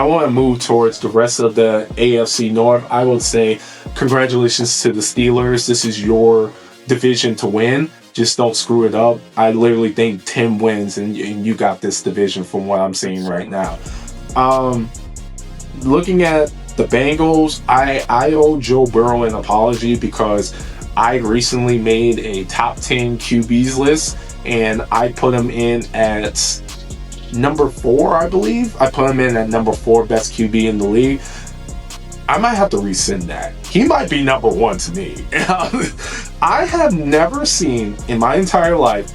want to move towards the rest of the AFC North. I would say congratulations to the Steelers. This is your division to win. Just don't screw it up. I literally think 10 wins and you got this division from what I'm seeing right now. Looking at the Bengals, I owe Joe Burrow an apology because I recently made a top 10 QBs list and I put him in at number 4, I believe. I put him in at number 4 best QB in the league. I might have to rescind that. He might be number 1 to me. I have never seen in my entire life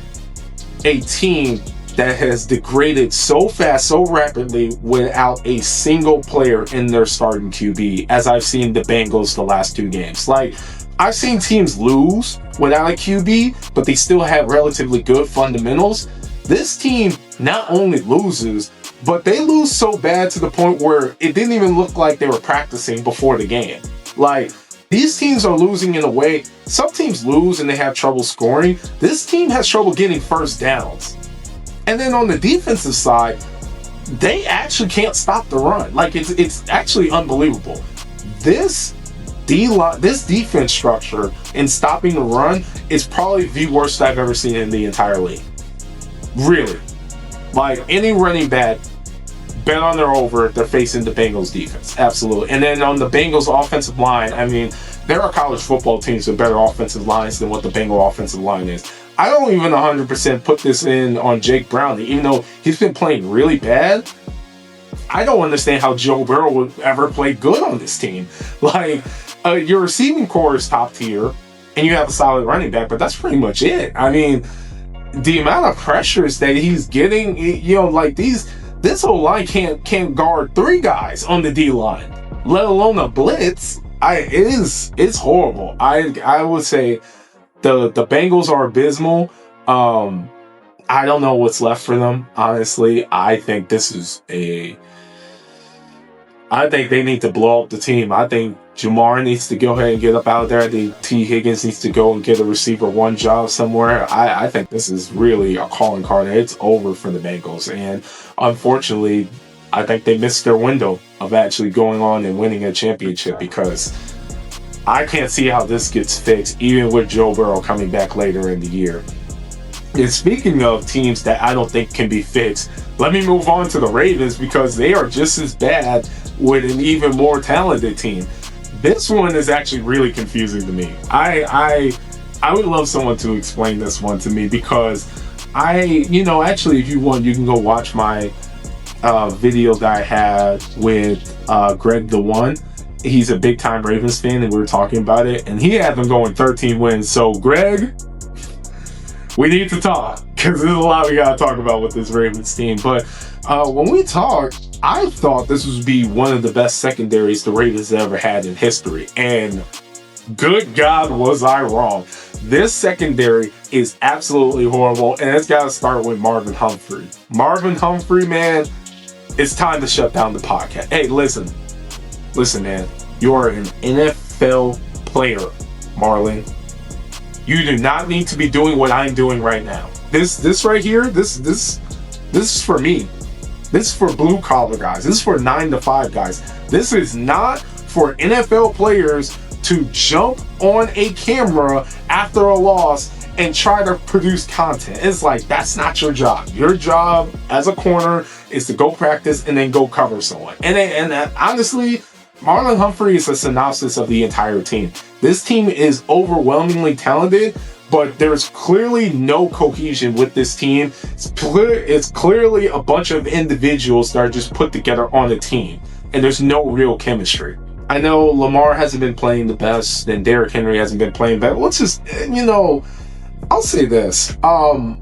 a team that has degraded so fast, so rapidly without a single player in their starting QB as I've seen the Bengals the last 2 games. Like, I've seen teams lose without a QB, but they still have relatively good fundamentals. This team not only loses, but they lose so bad to the point where it didn't even look like they were practicing before the game. Like, these teams are losing in a way. Some teams lose and they have trouble scoring. This team has trouble getting first downs. And then on the defensive side, they actually can't stop the run. Like, it's actually unbelievable. This defense structure in stopping the run is probably the worst I've ever seen in the entire league. Really. Like, any running back, bet on their over if they're facing the Bengals defense. Absolutely. And then on the Bengals offensive line, I mean, there are college football teams with better offensive lines than what the Bengal offensive line is. I don't even 100% put this in on Jake Browning, even though he's been playing really bad. I don't understand how Joe Burrow would ever play good on this team. Like, your receiving core is top tier, and you have a solid running back, but that's pretty much it. I mean, the amount of pressures that he's getting, you know, like this whole line can't guard 3 guys on the D line, let alone a blitz. It's horrible. I would say the Bengals are abysmal. I don't know what's left for them, honestly. I think they need to blow up the team. I think Jamar needs to go ahead and get up out there. I think T. Higgins needs to go and get a receiver 1 job somewhere. I think this is really a calling card. It's over for the Bengals. And unfortunately, I think they missed their window of actually going on and winning a championship because I can't see how this gets fixed, even with Joe Burrow coming back later in the year. And speaking of teams that I don't think can be fixed, let me move on to the Ravens because they are just as bad with an even more talented team. This one is actually really confusing to me. I would love someone to explain this one to me because actually, if you want, you can go watch my video that I had with Greg the One. He's a big time Ravens fan and we were talking about it and he had them going 13 wins. So Greg, we need to talk because there's a lot we got to talk about with this Ravens team. But when we talked, I thought this would be one of the best secondaries the Ravens ever had in history. And good God, was I wrong. This secondary is absolutely horrible. And it's got to start with Marvin Humphrey. Marvin Humphrey, man, it's time to shut down the podcast. Hey, listen, man. You are an NFL player, Marlon. You do not need to be doing what I'm doing right now. This right here, this is for me. This is for blue collar guys. This is for 9 to 5 guys. This is not for NFL players to jump on a camera after a loss and try to produce content. It's like, that's not your job. Your job as a corner is to go practice and then go cover someone. And honestly, Marlon Humphrey is a synopsis of the entire team. This team is overwhelmingly talented, but there's clearly no cohesion with this team. It's clearly a bunch of individuals that are just put together on a team, and there's no real chemistry. I know Lamar hasn't been playing the best, and Derrick Henry hasn't been playing better. Let's just, I'll say this. I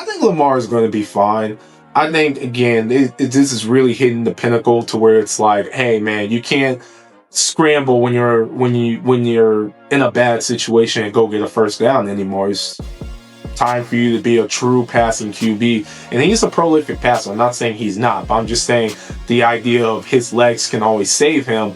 think Lamar is going to be fine. I think, again, this is really hitting the pinnacle to where it's like, hey, man, you can't scramble when you're in a bad situation and go get a first down anymore. It's time for you to be a true passing QB. And he's a prolific passer. I'm not saying he's not, but I'm just saying the idea of his legs can always save him,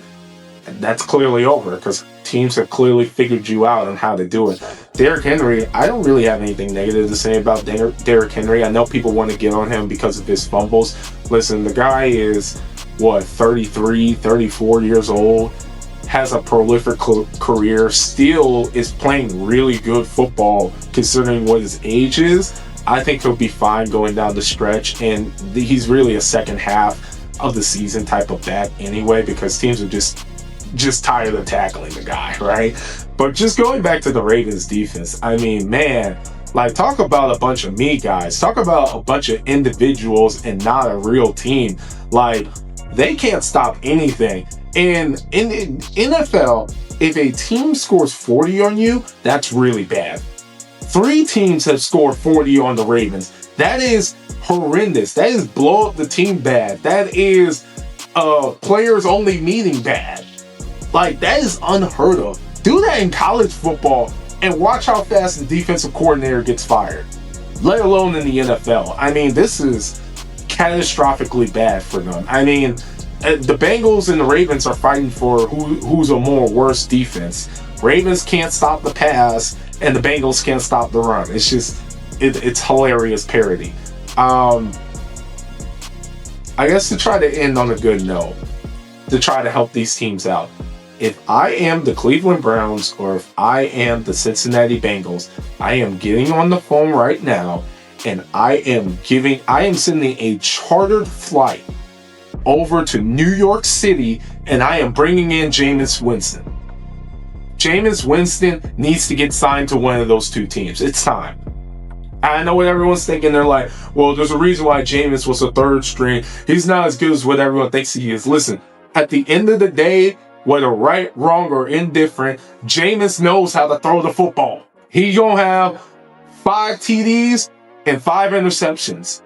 that's clearly over because teams have clearly figured you out on how to do it. Derrick Henry, I don't really have anything negative to say about Derrick Henry. I know people want to get on him because of his fumbles. Listen, the guy is 33, 34 years old, has a prolific career, still is playing really good football considering what his age is. I think he'll be fine going down the stretch, and he's really a second half of the season type of back anyway, because teams are just tired of tackling the guy, right? But just going back to the Ravens defense, I mean, man, like, talk about a bunch of me guys, talk about a bunch of individuals and not a real team. Like, they can't stop anything. And in NFL, if a team scores 40 on you, that's really bad. 3 teams have scored 40 on the Ravens. That is horrendous. That is blow up the team bad. That is players only meeting bad. Like, that is unheard of. Do that in college football and watch how fast the defensive coordinator gets fired, let alone in the NFL. I mean, this is catastrophically bad for them. I mean, the Bengals and the Ravens are fighting for who's a more worse defense. Ravens can't stop the pass, and the Bengals can't stop the run. It's just, it's hilarious parody. I guess to try to end on a good note, to try to help these teams out, if I am the Cleveland Browns or if I am the Cincinnati Bengals, I am getting on the phone right now and I am sending a chartered flight over to New York City and I am bringing in Jameis Winston. Jameis Winston needs to get signed to one of those 2 teams. It's time. I know what everyone's thinking. They're like, well, there's a reason why Jameis was a 3rd string. He's not as good as what everyone thinks he is. Listen, at the end of the day, whether right, wrong, or indifferent, Jameis knows how to throw the football. He's going to have 5 TDs and 5 interceptions.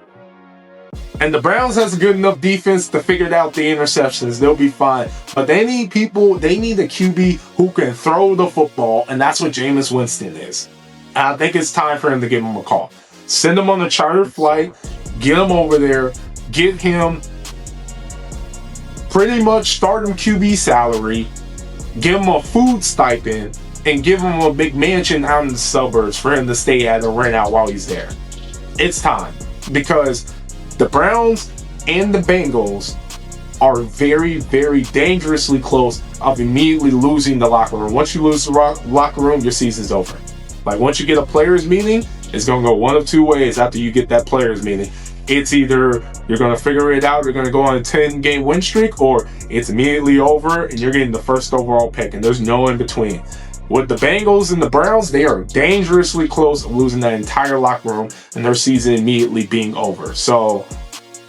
And the Browns has a good enough defense to figure out the interceptions. They'll be fine. But they need a QB who can throw the football, and that's what Jameis Winston is. And I think it's time for him to give him a call. Send him on a chartered flight, get him over there, get him pretty much start him QB salary, give him a food stipend, and give him a big mansion out in the suburbs for him to stay at and rent out while he's there. It's time, because the Browns and the Bengals are very, very dangerously close of immediately losing the locker room. Once you lose the locker room, your season's over. Like, once you get a players meeting, it's going to go one of 2 ways after you get that players meeting. It's either you're going to figure it out, you're going to go on a 10-game win streak, or it's immediately over and you're getting the 1st overall pick, and there's no in between. With the Bengals and the Browns, they are dangerously close of losing that entire locker room and their season immediately being over. So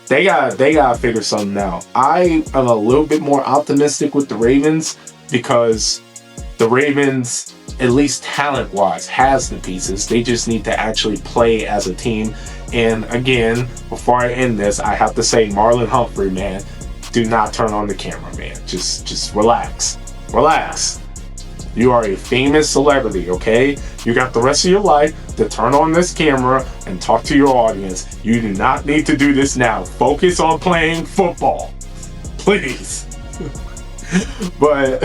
they gotta figure something out. I am a little bit more optimistic with the Ravens because the Ravens, at least talent-wise, has the pieces. They just need to actually play as a team. And again, before I end this, I have to say, Marlon Humphrey, man, do not turn on the camera, man. Just relax. Relax. You are a famous celebrity, okay? You got the rest of your life to turn on this camera and talk to your audience. You do not need to do this now. Focus on playing football, please. But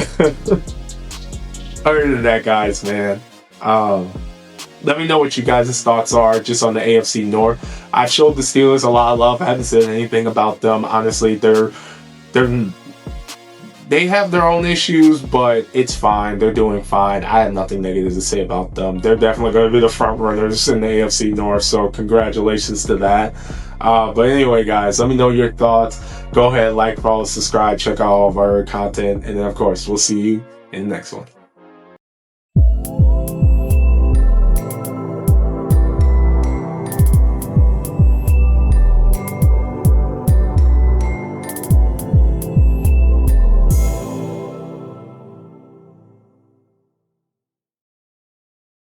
other than that, guys, man, let me know what you guys' thoughts are just on the AFC North. I showed the Steelers a lot of love. I haven't said anything about them. Honestly, they have their own issues, but it's fine. They're doing fine. I have nothing negative to say about them. They're definitely going to be the front runners in the AFC North, so congratulations to that. But anyway, guys, let me know your thoughts. Go ahead, like, follow, subscribe, check out all of our content, and then, of course, we'll see you in the next one.